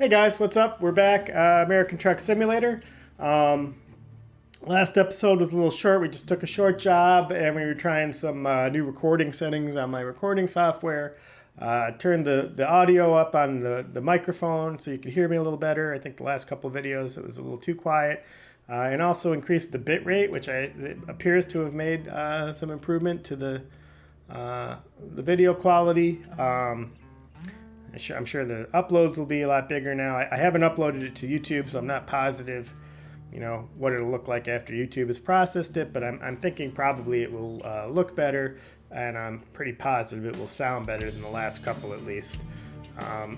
Hey guys, what's up? We're back. American Truck Simulator. Last episode was a little short. We just took a short job and we were trying some new recording settings on my recording software. Turned the audio up on the microphone so you could hear me a little better. I think the last couple of videos it was a little too quiet. And also increased the bit rate, which it appears to have made some improvement to the video quality. I'm sure the uploads will be a lot bigger now. I haven't uploaded it to YouTube, so I'm not positive, what it'll look like after YouTube has processed it. But I'm thinking probably it will look better, and I'm pretty positive it will sound better than the last couple at least.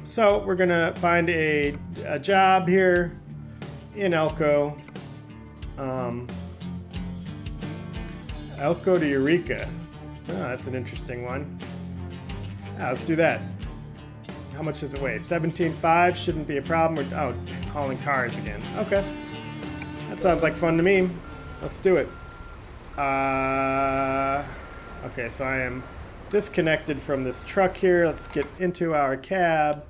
So we're gonna find a job here in Elko. Elko to Eureka. Oh, that's an interesting one. Let's do that. How much does it weigh? 17.5 shouldn't be a problem. Oh, hauling cars again. Okay. That sounds like fun to me. Let's do it. Okay, so I am disconnected from this truck here. Let's get into our cab.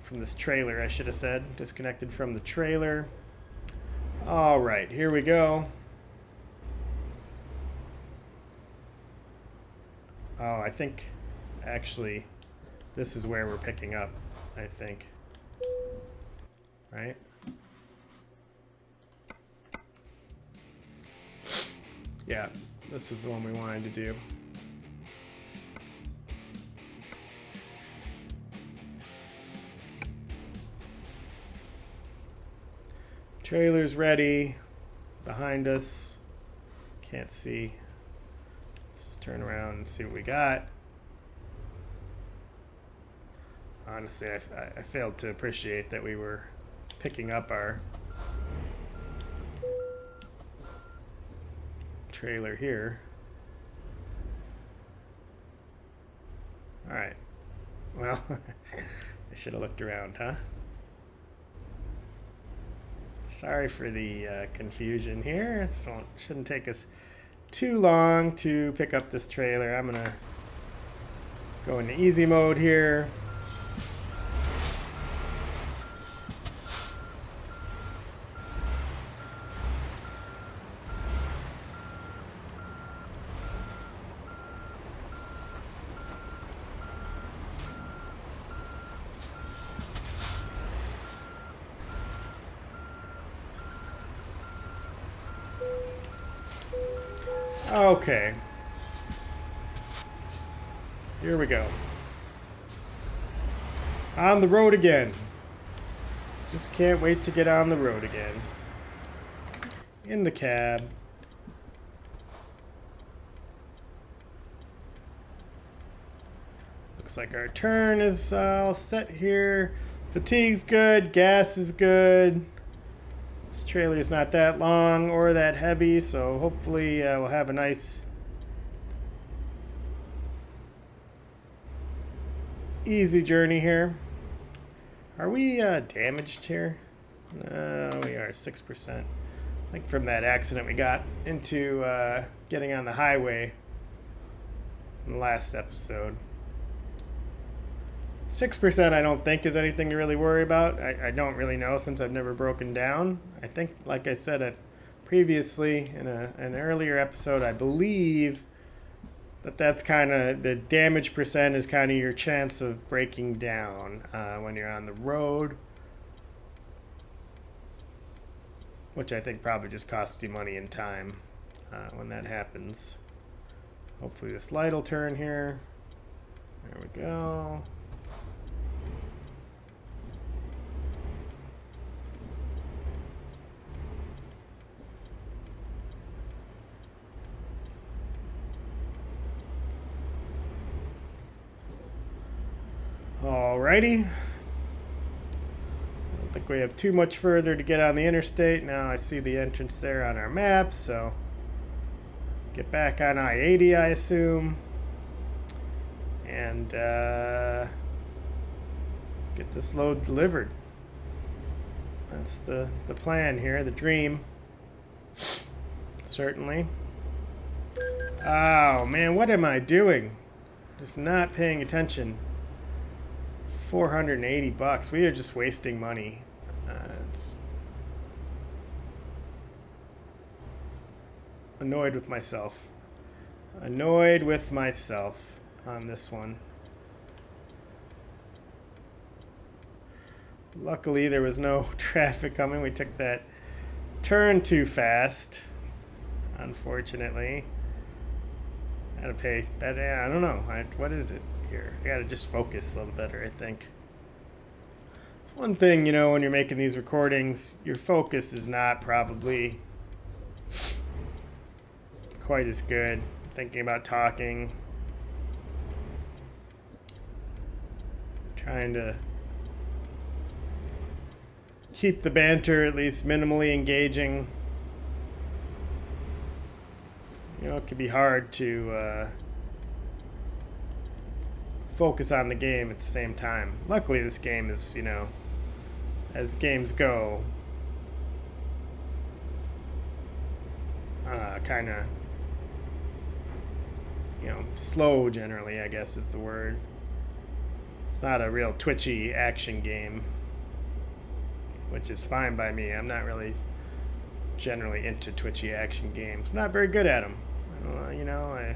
From this trailer, I should have said. Disconnected from the trailer. All right, here we go. Oh, I think, actually, this is where we're picking up, I think. Right? Yeah, this was the one we wanted to do. Trailer's ready. Behind us. Can't see. Let's just turn around and see what we got. Honestly, I failed to appreciate that we were picking up our trailer here. Alright. Well, I should have looked around, huh? Sorry for the confusion here. It shouldn't take us too long to pick up this trailer. I'm gonna go into easy mode here. Okay. Here we go. On the road again. Just can't wait to get on the road again. In the cab. Looks like our turn is all set here. Fatigue's good. Gas is good. Trailer's not that long or that heavy, so hopefully we'll have a nice easy journey here. Are we damaged here? No, we are 6%. I think from that accident we got into getting on the highway in the last episode. 6% I don't think is anything to really worry about. I don't really know since I've never broken down. I think, like I said previously in an earlier episode, I believe that's kind of the damage percent is kind of your chance of breaking down when you're on the road. Which I think probably just costs you money and time when that happens. Hopefully this light will turn here. There we go. Alrighty. I don't think we have too much further to get on the interstate. Now I see the entrance there on our map, so get back on I-80, I assume. And get this load delivered. That's the plan here, the dream. Certainly. Oh man, what am I doing? Just not paying attention. $480. We are just wasting money. It's annoyed with myself. Annoyed with myself on this one. Luckily, there was no traffic coming. We took that turn too fast, unfortunately. I gotta pay. I don't know. What is it here? I gotta just focus a little better, I think. It's one thing, you know, when you're making these recordings, your focus is not probably quite as good. Thinking about talking. Trying to keep the banter at least minimally engaging. You know, it can be hard to focus on the game at the same time. Luckily, this game is, you know, as games go, kind of, you know, slow generally, I guess is the word. It's not a real twitchy action game, which is fine by me. I'm not really generally into twitchy action games. I'm not very good at them. You know, I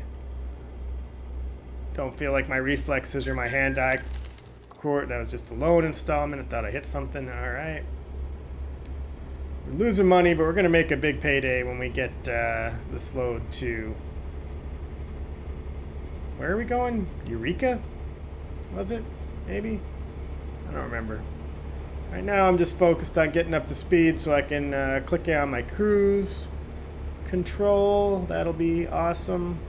don't feel like my reflexes or my hand-eye coordination. That was just a loan installment. I thought I hit something. All right. We're losing money, but we're going to make a big payday when we get this load to... Where are we going? Eureka? Was it? Maybe? I don't remember. Right now I'm just focused on getting up to speed so I can click on my cruise control. That'll be awesome.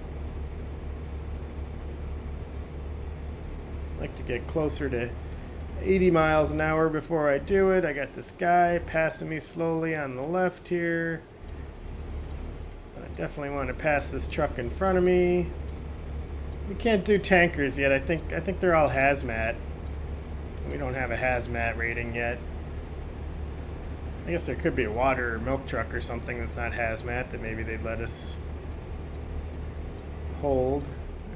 I'd like to get closer to 80 miles an hour before I do it. I got this guy passing me slowly on the left here. But I definitely want to pass this truck in front of me. We can't do tankers yet. I think they're all hazmat. We don't have a hazmat rating yet. I guess there could be a water or milk truck or something that's not hazmat that maybe they'd let us hold.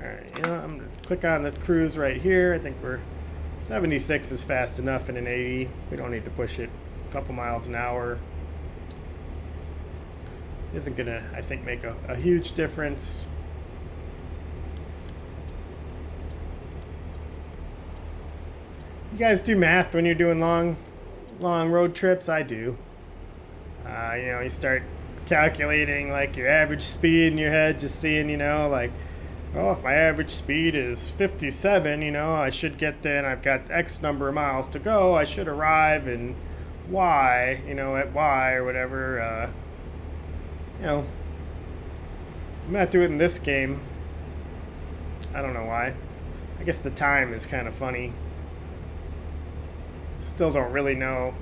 Alright, you know, I'm going to click on the cruise right here. I think we're 76 is fast enough in an 80. We don't need to push it a couple miles an hour. Isn't going to, I think, make a huge difference. You guys do math when you're doing long road trips? I do. You know, you start calculating like your average speed in your head, just seeing, you know, like, oh, if my average speed is 57, you know, I should get there, and I've got X number of miles to go. I should arrive in Y, you know, at Y or whatever. You know, I'm not doing it in this game. I don't know why. I guess the time is kind of funny. Still don't really know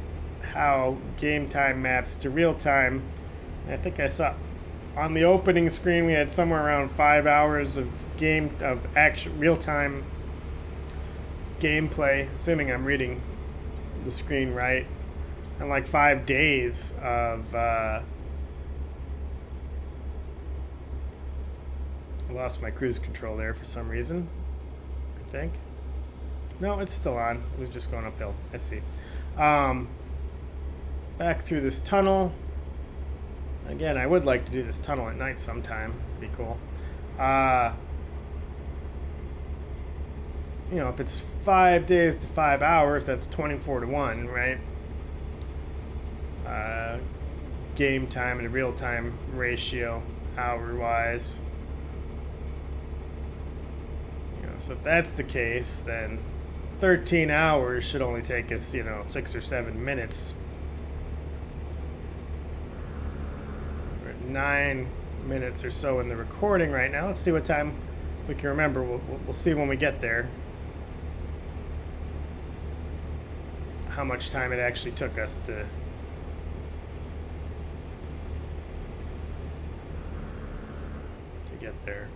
how game time maps to real time. I think I saw on the opening screen we had somewhere around 5 hours of real time gameplay, assuming I'm reading the screen right, and like 5 days of I lost my cruise control there for some reason, I think. No, it's still on. It was just going uphill. Let's see. Back through this tunnel. Again, I would like to do this tunnel at night sometime. It'd be cool. You know, if it's 5 days to 5 hours, that's 24 to 1, right? Game time and real time ratio, hour-wise. You know, so if that's the case, then 13 hours should only take us, you know, 6 or 7 minutes. We're at 9 minutes or so in the recording right now. Let's see what time we can remember. We'll see when we get there how much time it actually took us to get there.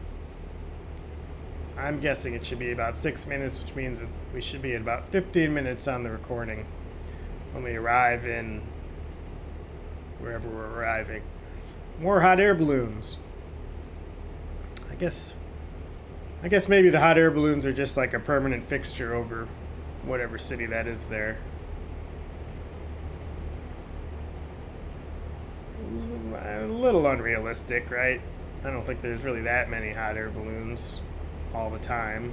I'm guessing it should be about 6 minutes, which means that we should be at about 15 minutes on the recording when we arrive in wherever we're arriving. More hot air balloons. I guess maybe the hot air balloons are just like a permanent fixture over whatever city that is there. A little unrealistic, right? I don't think there's really that many hot air balloons all the time.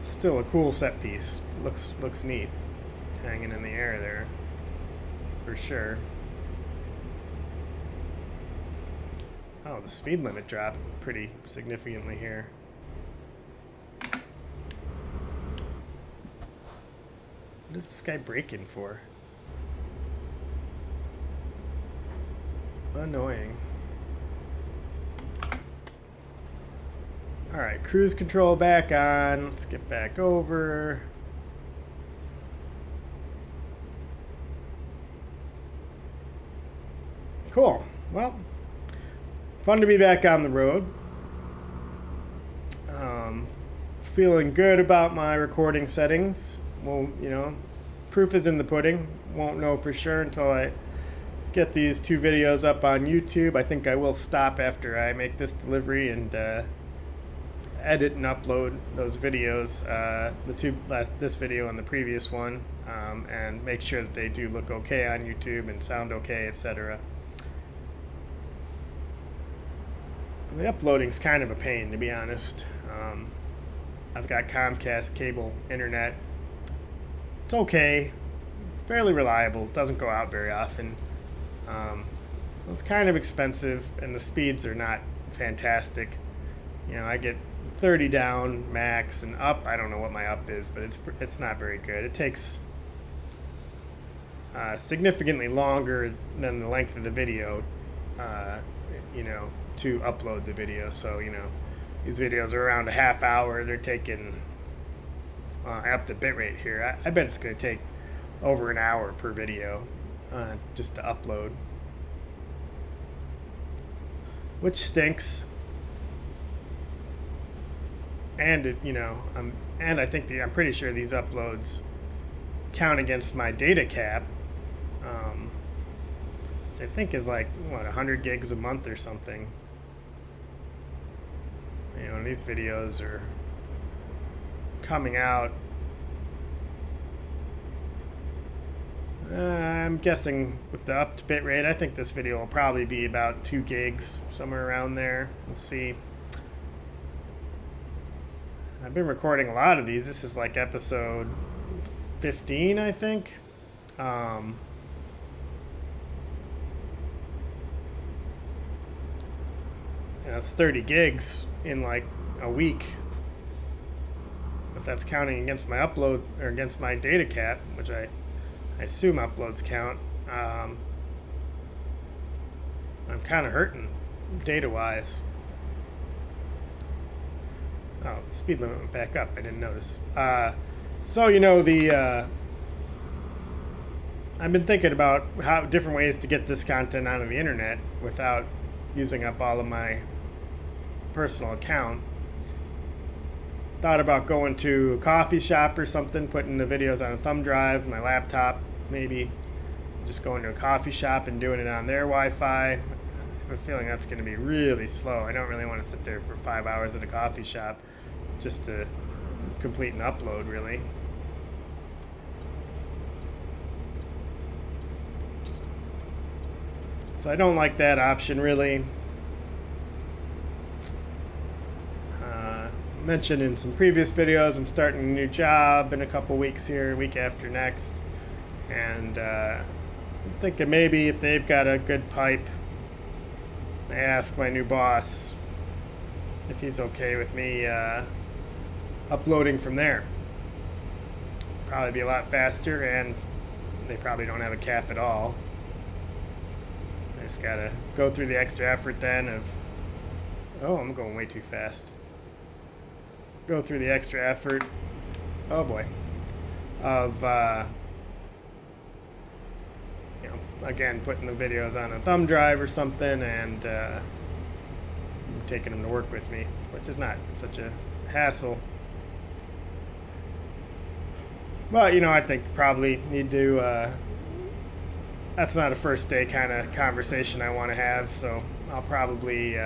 Still a cool set piece. Looks neat, hanging in the air there, for sure. Oh, the speed limit dropped pretty significantly here. What is this guy braking for? Annoying. Alright, cruise control back on. Let's get back over. Cool. Well, fun to be back on the road. Feeling good about my recording settings. Well, you know, proof is in the pudding. Won't know for sure until I get these 2 videos up on YouTube. I think I will stop after I make this delivery and edit and upload those videos, this video and the previous one, and make sure that they do look okay on YouTube and sound okay, etc. The uploading's kind of a pain, to be honest. I've got Comcast cable internet. It's okay, fairly reliable, doesn't go out very often. It's kind of expensive and the speeds are not fantastic. You know, I get 30 down max, and up, I don't know what my up is, but it's not very good. It takes significantly longer than the length of the video, you know, to upload the video. So, you know, these videos are around a half hour. They're taking up the bitrate here. I bet it's going to take over an hour per video just to upload, which stinks. And it, you know, and I think I'm pretty sure these uploads count against my data cap, which I think is like what, 100 gigs a month or something. You know, and these videos are coming out. I'm guessing with the upped bitrate, I think this video will probably be about 2 gigs, somewhere around there. Let's see. I've been recording a lot of these. This is like episode 15, I think. Yeah, it's 30 gigs in like a week. If that's counting against my upload or against my data cap, which I assume uploads count. I'm kind of hurting data-wise. Oh, the speed limit went back up. I didn't notice. So, you know, I've been thinking about how different ways to get this content onto the internet without using up all of my personal account. Thought about going to a coffee shop or something, putting the videos on a thumb drive, my laptop, maybe just going to a coffee shop and doing it on their Wi-Fi. I have a feeling that's going to be really slow. I don't really want to sit there for 5 hours at a coffee shop just to complete an upload, really. So I don't like that option, really. Mentioned in some previous videos, I'm starting a new job in a couple weeks here, a week after next. And I'm thinking maybe if they've got a good pipe, I ask my new boss if he's okay with me uploading from there. Probably be a lot faster, and they probably don't have a cap at all. I just gotta go through the extra effort then of, oh, I'm going way too fast. Go through the extra effort, oh boy, of you know, again, putting the videos on a thumb drive or something and taking them to work with me, which is not such a hassle. But, you know, I think probably need to, that's not a first day kind of conversation I want to have, so I'll probably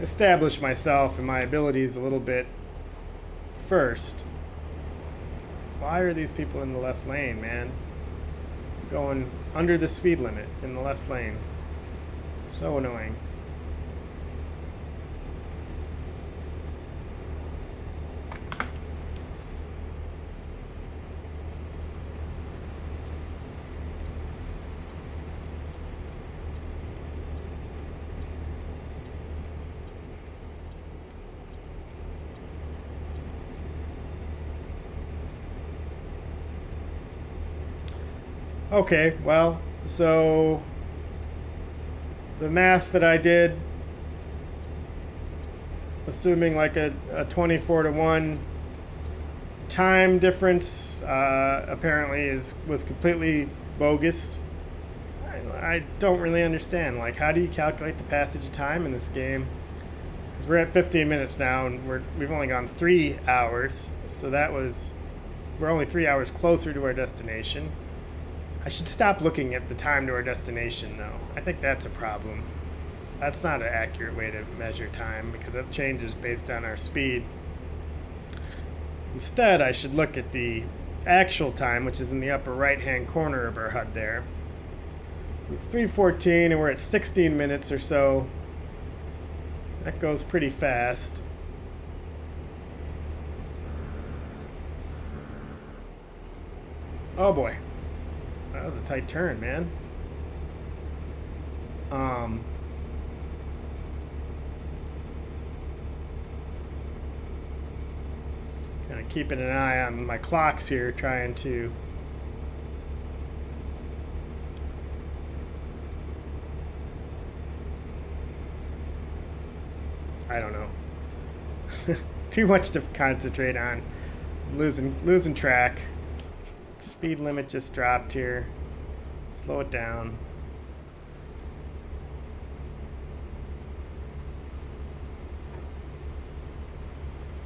establish myself and my abilities a little bit first. Why are these people in the left lane, man? Going under the speed limit in the left lane. So annoying. Okay, well, so the math that I did, assuming like a 24 to 1 time difference, apparently was completely bogus. I don't really understand. Like, how do you calculate the passage of time in this game? Because we're at 15 minutes now, and we've only gone 3 hours, so we're only 3 hours closer to our destination. I should stop looking at the time to our destination, though. I think that's a problem. That's not an accurate way to measure time, because it changes based on our speed. Instead, I should look at the actual time, which is in the upper right-hand corner of our HUD there. So it's 3:14, and we're at 16 minutes or so. That goes pretty fast. Oh boy. That was a tight turn, man. Kind of keeping an eye on my clocks here, trying to I don't know. Too much to concentrate on. Losing track. Speed limit just dropped here. Slow it down.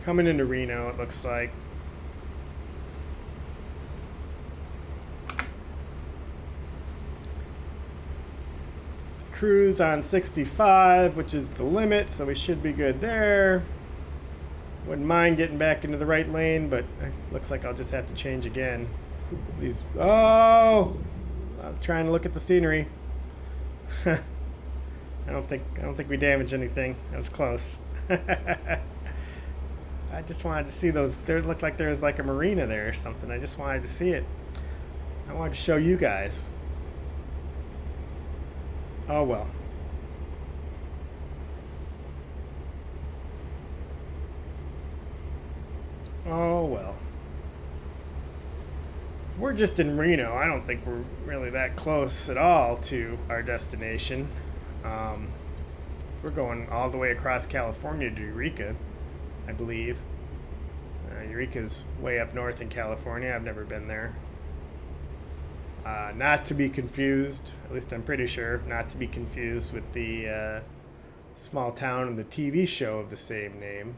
Coming into Reno, it looks like. Cruise on 65, which is the limit, so we should be good there. Wouldn't mind getting back into the right lane, but it looks like I'll just have to change again. I'm trying to look at the scenery. I don't think we damaged anything. That was close. I just wanted to see those. There looked like there was like a marina there or something. I just wanted to see it. I wanted to show you guys. Oh well. Oh well. We're just in Reno. I don't think we're really that close at all to our destination. We're going all the way across California to Eureka, I believe. Eureka's way up north in California. I've never been there. Not to be confused, at least I'm pretty sure, not to be confused with the small town and the TV show of the same name.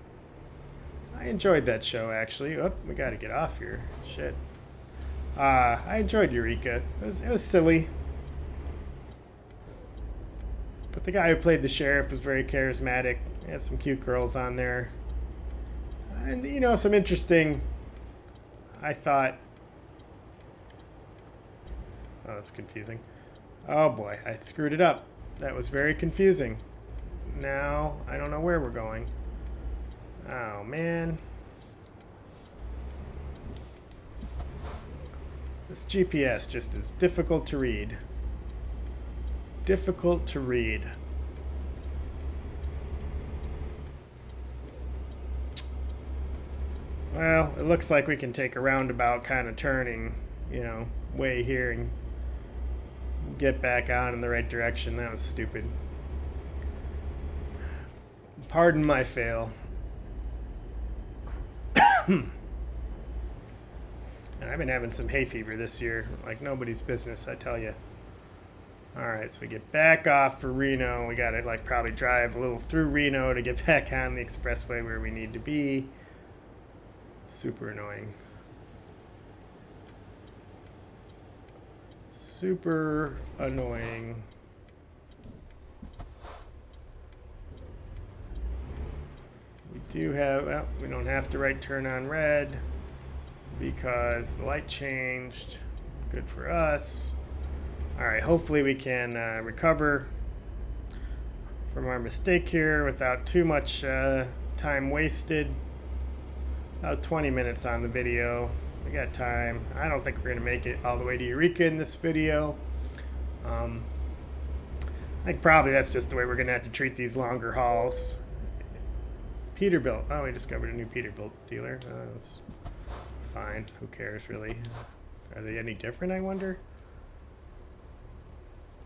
I enjoyed that show, actually. Oh, we got to get off here. Shit. I enjoyed Eureka. It was silly. But the guy who played the sheriff was very charismatic. He had some cute girls on there. And, you know, some interesting, I thought... Oh, that's confusing. Oh boy, I screwed it up. That was very confusing. Now, I don't know where we're going. Oh, man. This GPS just is difficult to read. Difficult to read. Well, it looks like we can take a roundabout kind of turning, you know, way here and get back on in the right direction. That was stupid. Pardon my fail. And I've been having some hay fever this year, like nobody's business, I tell you. Alright, so we get back off for Reno. We gotta like probably drive a little through Reno to get back on the expressway where we need to be. Super annoying. Super annoying. do have, well, we don't have to write turn on red because the light changed. Good for us. All right, hopefully we can recover from our mistake here without too much time wasted. About 20 minutes on the video. We got time. I don't think we're gonna make it all the way to Eureka in this video. I think probably that's just the way we're gonna have to treat these longer hauls. Peterbilt. Oh, we discovered a new Peterbilt dealer. That's fine. Who cares, really? Are they any different, I wonder?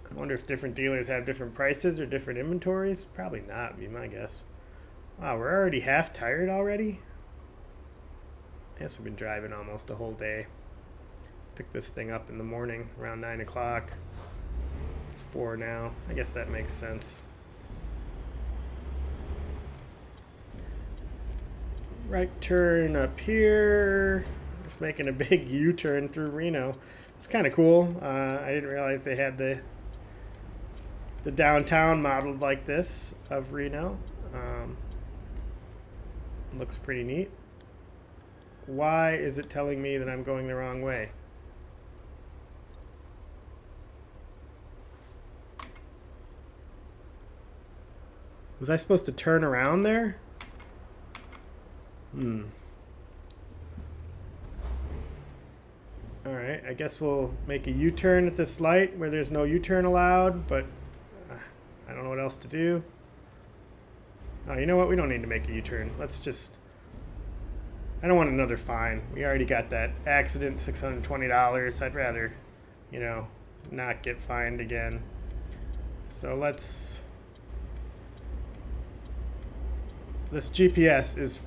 I wonder if different dealers have different prices or different inventories. Probably not, would be my guess. Wow, we're already half tired already? I guess we've been driving almost a whole day. Pick this thing up in the morning around 9 o'clock. It's 4 now. I guess that makes sense. Right turn up here. Just making a big U-turn through Reno. It's kind of cool. I didn't realize they had the downtown modeled like this of Reno. Looks pretty neat. Why is it telling me that I'm going the wrong way? Was I supposed to turn around there? Alright, I guess we'll make a U-turn at this light where there's no U-turn allowed, but I don't know what else to do. Oh, you know what? We don't need to make a U-turn. Let's just... I don't want another fine. We already got that accident, $620. I'd rather, you know, not get fined again. So let's... This GPS is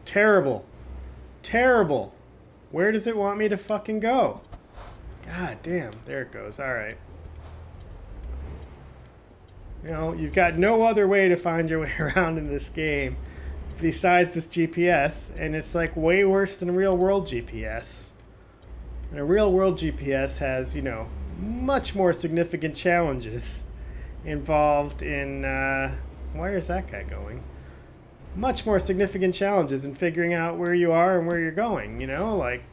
terrible. Terrible. Where does it want me to fucking go? God damn. There it goes. All right. You know, you've got no other way to find your way around in this game besides this GPS, and it's like way worse than a real world GPS. And a real world GPS has, you know, much more significant challenges involved in, where is that guy going? Much more significant challenges in figuring out where you are and where you're going, you know? Like,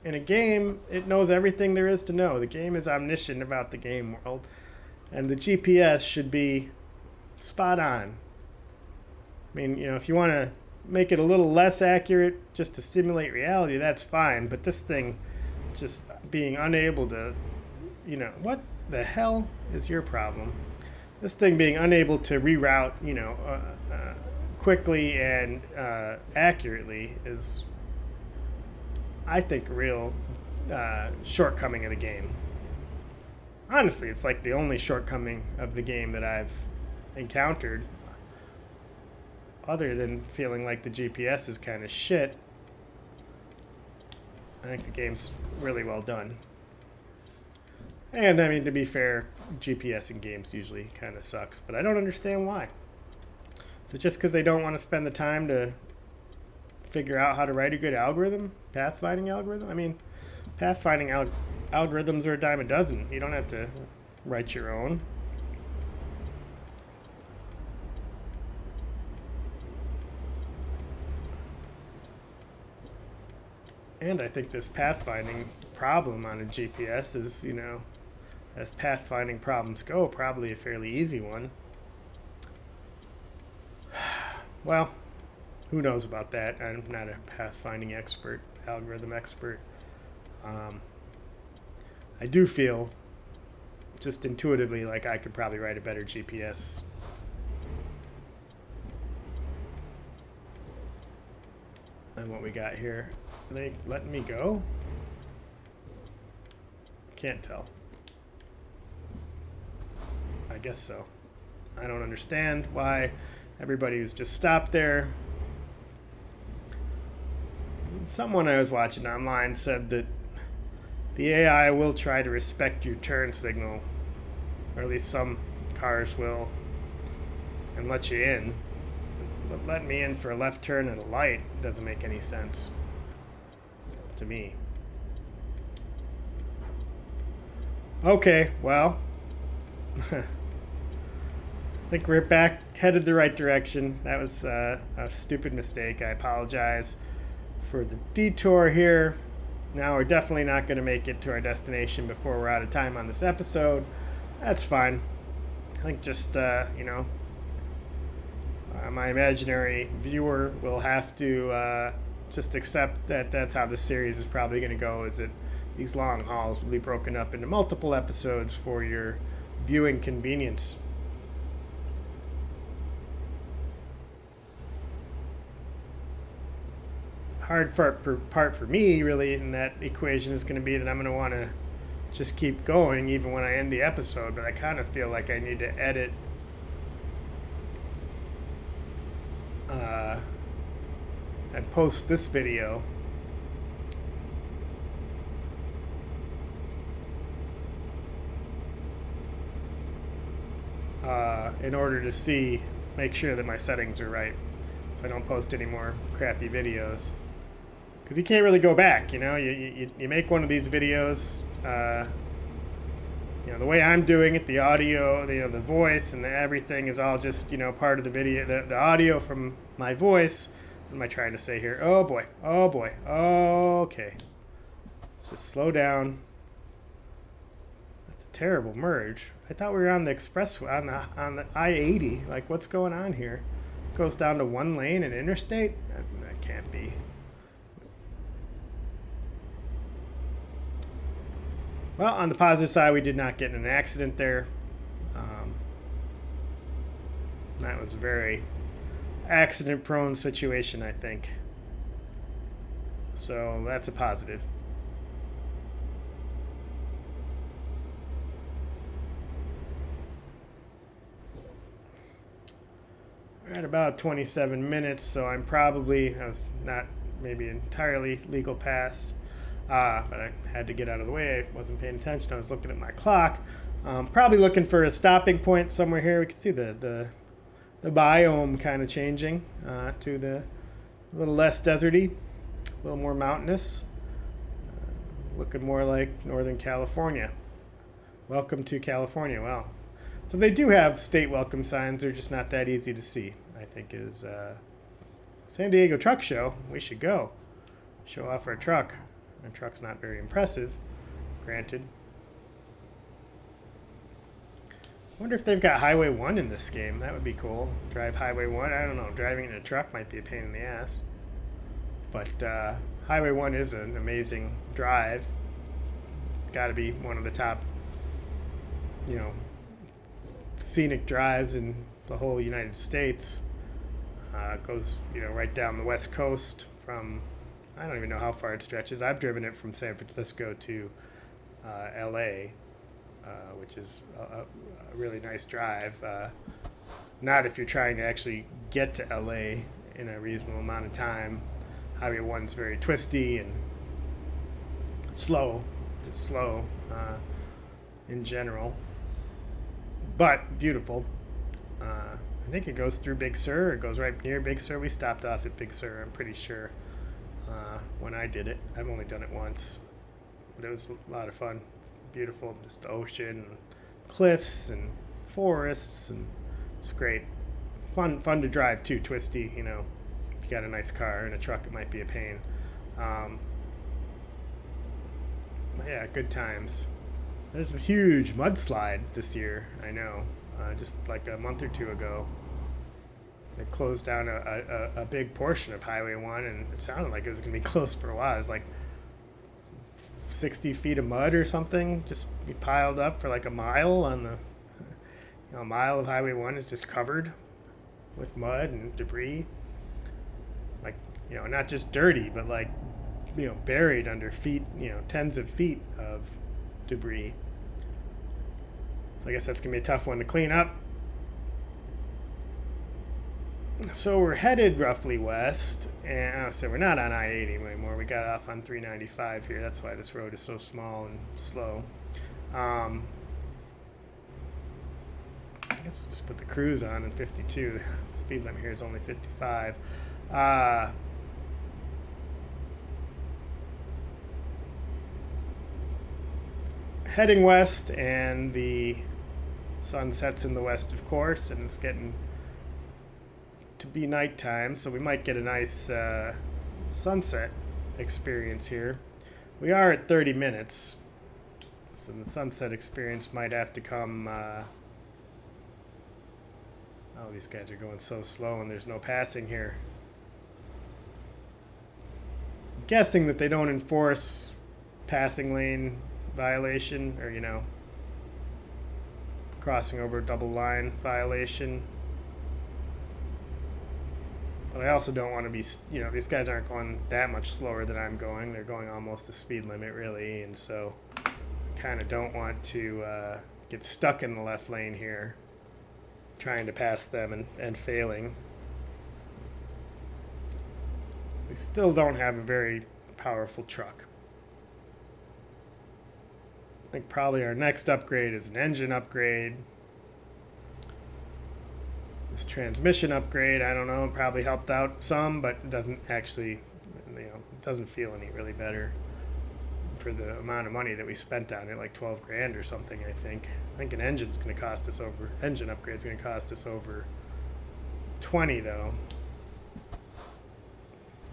in a game, it knows everything there is to know. The game is omniscient about the game world. And the GPS should be spot on. I mean, you know, if you want to make it a little less accurate just to simulate reality, that's fine. But this thing just being unable to, you know, what the hell is your problem? This thing being unable to reroute, you know, quickly and accurately is, I think, a real shortcoming of the game. Honestly, it's like the only shortcoming of the game that I've encountered, other than feeling like the GPS is kind of shit. I think the game's really well done. And, I mean, to be fair, GPS in games usually kind of sucks, but I don't understand why. Is it just because they don't want to spend the time to figure out how to write a good algorithm? Pathfinding algorithm? I mean, pathfinding algorithms are a dime a dozen. You don't have to write your own. And I think this pathfinding problem on a GPS is, you know, as pathfinding problems go, probably a fairly easy one. Well, who knows about that? I'm not a pathfinding expert, algorithm expert. I do feel, just intuitively, like I could probably write a better GPS. than what we got here. Are they letting me go? Can't tell. I guess so. I don't understand why everybody was just stopped there. Someone I was watching online said that the AI will try to respect your turn signal, or at least some cars will, and let you in. But letting me in for a left turn at a light doesn't make any sense to me. Okay, well, think we're back, headed the right direction. That was a stupid mistake. I apologize for the detour here. Now we're definitely not going to make it to our destination before we're out of time on this episode. That's fine. I think just, my imaginary viewer will have to just accept that that's how this series is probably going to go, is that these long hauls will be broken up into multiple episodes for your viewing convenience. Hard part for me, really, in that equation is going to be that I'm going to want to just keep going even when I end the episode, but I kind of feel like I need to edit and post this video in order to make sure that my settings are right, so I don't post any more crappy videos. Because you can't really go back, you make one of these videos, the way I'm doing it, the audio, the voice and everything is all just, part of the video, the audio from my voice. What am I trying to say here? Oh boy, okay. Let's just slow down. That's a terrible merge. I thought we were on the expressway, on the I-80. Like, what's going on here? It goes down to one lane and interstate? That can't be. Well, on the positive side, we did not get in an accident there. That was a very accident-prone situation, I think. So that's a positive. We're at about 27 minutes, so I was not maybe entirely legal pass. But I had to get out of the way. I wasn't paying attention. I was looking at my clock. Probably looking for a stopping point somewhere here. We can see the biome kind of changing to a little less deserty, a little more mountainous, looking more like Northern California. Welcome to California. Well, so they do have state welcome signs. They're just not that easy to see, I think, is San Diego Truck Show. We should go. Show off our truck. Our truck's not very impressive, granted. I wonder if they've got Highway 1 in this game. That would be cool. Drive Highway 1. I don't know. Driving in a truck might be a pain in the ass. But Highway 1 is an amazing drive. It's got to be one of the top, scenic drives in the whole United States. It goes, right down the west coast from... I don't even know how far it stretches. I've driven it from San Francisco to LA, which is a really nice drive. Not if you're trying to actually get to LA in a reasonable amount of time. Highway 1's very twisty and slow, just slow in general, but beautiful. I think it goes through Big Sur. It goes right near Big Sur. We stopped off at Big Sur, I'm pretty sure. When I did it. I've only done it once, but it was a lot of fun. Beautiful, just the ocean, and cliffs and forests, and it's great. Fun to drive too, twisty, if you got a nice car. In a truck it might be a pain. Yeah, good times. There's a huge mudslide this year, I know, just like a month or two ago. They closed down a big portion of Highway 1, and it sounded like it was going to be closed for a while. It was like 60 feet of mud or something, just piled up for like a mile on a mile of Highway 1 is just covered with mud and debris. Like, not just dirty, but like, buried under feet, tens of feet of debris. So I guess that's going to be a tough one to clean up. So we're headed roughly west, and so we're not on I-80 anymore. We got off on 395 here. That's why this road is so small and slow. I guess we'll just put the cruise on in 52. The speed limit here is only 55. Heading west, and the Sun sets in the west, of course, and it's getting to be nighttime, so we might get a nice sunset experience here. We are at 30 minutes, so the sunset experience might have to come. Oh, these guys are going so slow and there's no passing here. I'm guessing that they don't enforce passing lane violation, or, you know, crossing over a double line violation. But I also don't want to be, you know, these guys aren't going that much slower than I'm going. They're going almost the speed limit, really, and so I kind of don't want to get stuck in the left lane here, trying to pass them and failing. We still don't have a very powerful truck. I think probably our next upgrade is an engine upgrade. This transmission upgrade, I don't know, probably helped out some, but it doesn't actually, you know, it doesn't feel any really better for the amount of money that we spent on it, like 12 grand or something, I think. I think an engine's going to cost us over, engine upgrade's going to cost us over 20 though.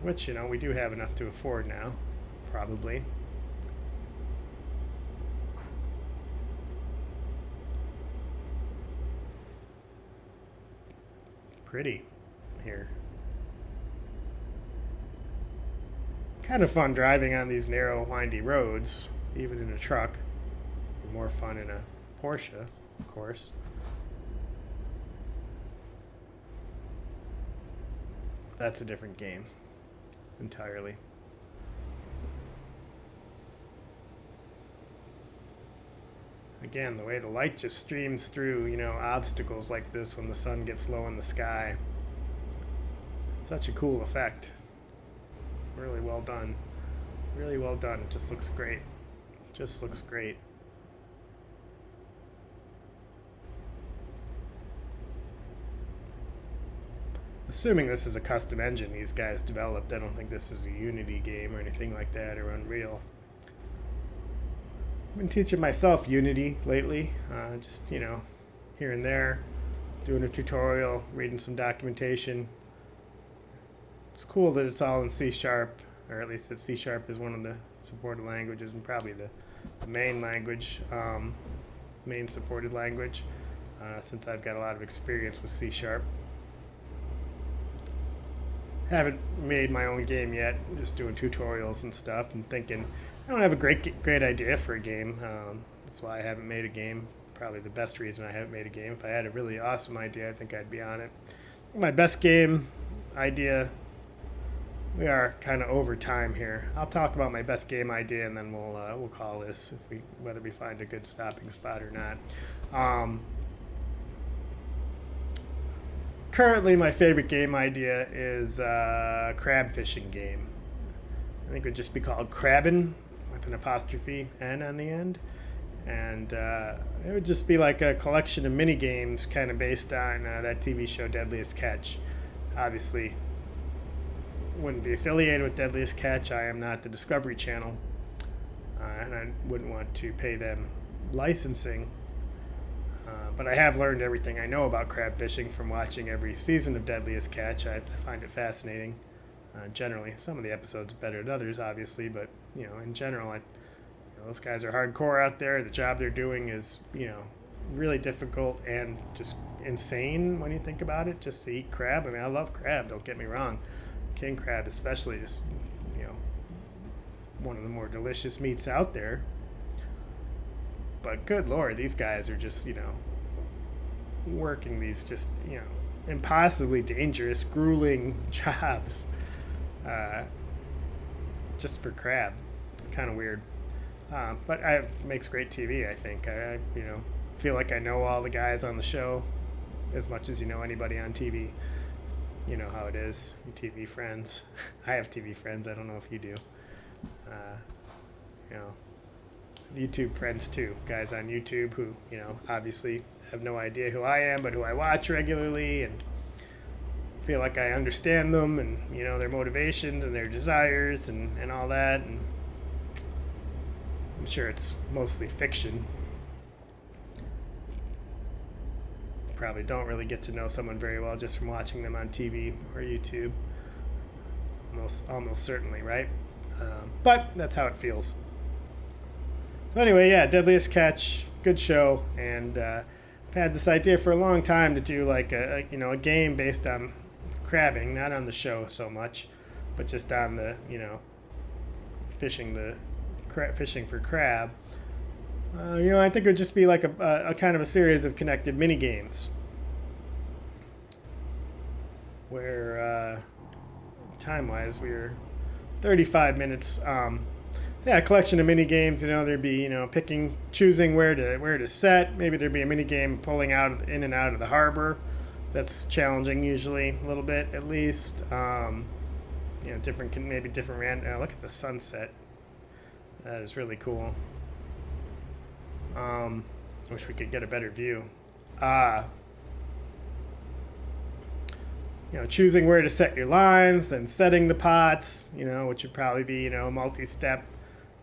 Which, you know, we do have enough to afford now, probably. Pretty here. Kind of fun driving on these narrow, windy roads, even in a truck. More fun in a Porsche, of course. That's a different game entirely. Again, the way the light just streams through, you know, obstacles like this when the sun gets low in the sky. Such a cool effect. Really well done. Really well done. It just looks great. Just looks great. Assuming this is a custom engine these guys developed, I don't think this is a Unity game or anything like that, or Unreal. I've been teaching myself Unity lately, just, you know, here and there, doing a tutorial, reading some documentation. It's cool that it's all in C#, or at least that C# is one of the supported languages, and probably the main language, main supported language, since I've got a lot of experience with C#. Haven't made my own game yet, just doing tutorials and stuff, and thinking I don't have a great idea for a game. That's why I haven't made a game. Probably the best reason I haven't made a game. If I had a really awesome idea, I think I'd be on it. My best game idea, we are kind of over time here. I'll talk about my best game idea, and then we'll call this whether we find a good stopping spot or not. Currently, my favorite game idea is a crab fishing game. I think it would just be called Crabbin', with an apostrophe N on the end. And it would just be like a collection of mini games kind of based on that TV show Deadliest Catch. Obviously, wouldn't be affiliated with Deadliest Catch. I am not the Discovery Channel. And I wouldn't want to pay them licensing. But I have learned everything I know about crab fishing from watching every season of Deadliest Catch. I find it fascinating. Generally, some of the episodes are better than others, obviously, but you know, in general, those guys are hardcore out there. The job they're doing is, you know, really difficult and just insane when you think about it. Just to eat crab. I mean, I love crab. Don't get me wrong. King crab, especially, just, you know, one of the more delicious meats out there. But good Lord, these guys are just, you know, working these just, you know, impossibly dangerous, grueling jobs just for crab. Kind of weird. But it makes great TV, I think. I, you know, feel like I know all the guys on the show as much as you know anybody on TV. You know how it is, your TV friends. I have TV friends. I don't know if you do. You know, YouTube friends too. Guys on YouTube who, you know, obviously have no idea who I am, but who I watch regularly and feel like I understand them and, you know, their motivations and their desires and all that. And I'm sure it's mostly fiction. probably don't really get to know someone very well just from watching them on TV or YouTube. Almost certainly, right? But that's how it feels. So anyway, yeah, Deadliest Catch, good show, and I've had this idea for a long time to do like a game based on crabbing, not on the show so much, but just on the fishing for crab. I think it would just be like a kind of a series of connected mini games where time-wise we were 35 minutes. So yeah, a collection of mini games. There'd be choosing where to set. Maybe there'd be a mini game pulling in and out of the harbor. That's challenging usually, a little bit at least. Different random. Look at the sunset. That is really cool. Wish we could get a better view. Choosing where to set your lines, then setting the pots, which would probably be, a multi-step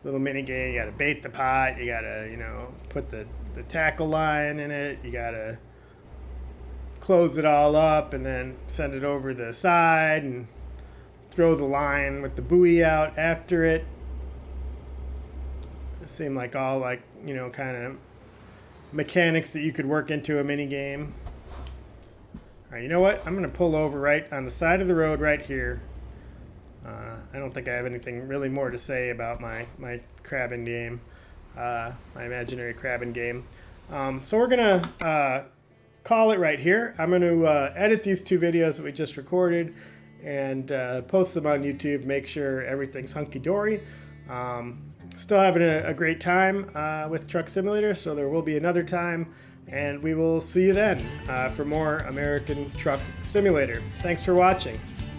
little mini game. You got to bait the pot. You got to, put the tackle line in it. You got to close it all up and then send it over the side and throw the line with the buoy out after it. It seemed like all kind of mechanics that you could work into a mini game. All right, you know what? I'm going to pull over right on the side of the road right here. I don't think I have anything really more to say about my crabbing game, my imaginary crabbing game. So we're going to call it right here. I'm going to edit these 2 videos that we just recorded and post them on YouTube, make sure everything's hunky-dory. Still having a great time with Truck Simulator, so there will be another time, and we will see you then for more American Truck Simulator. Thanks for watching.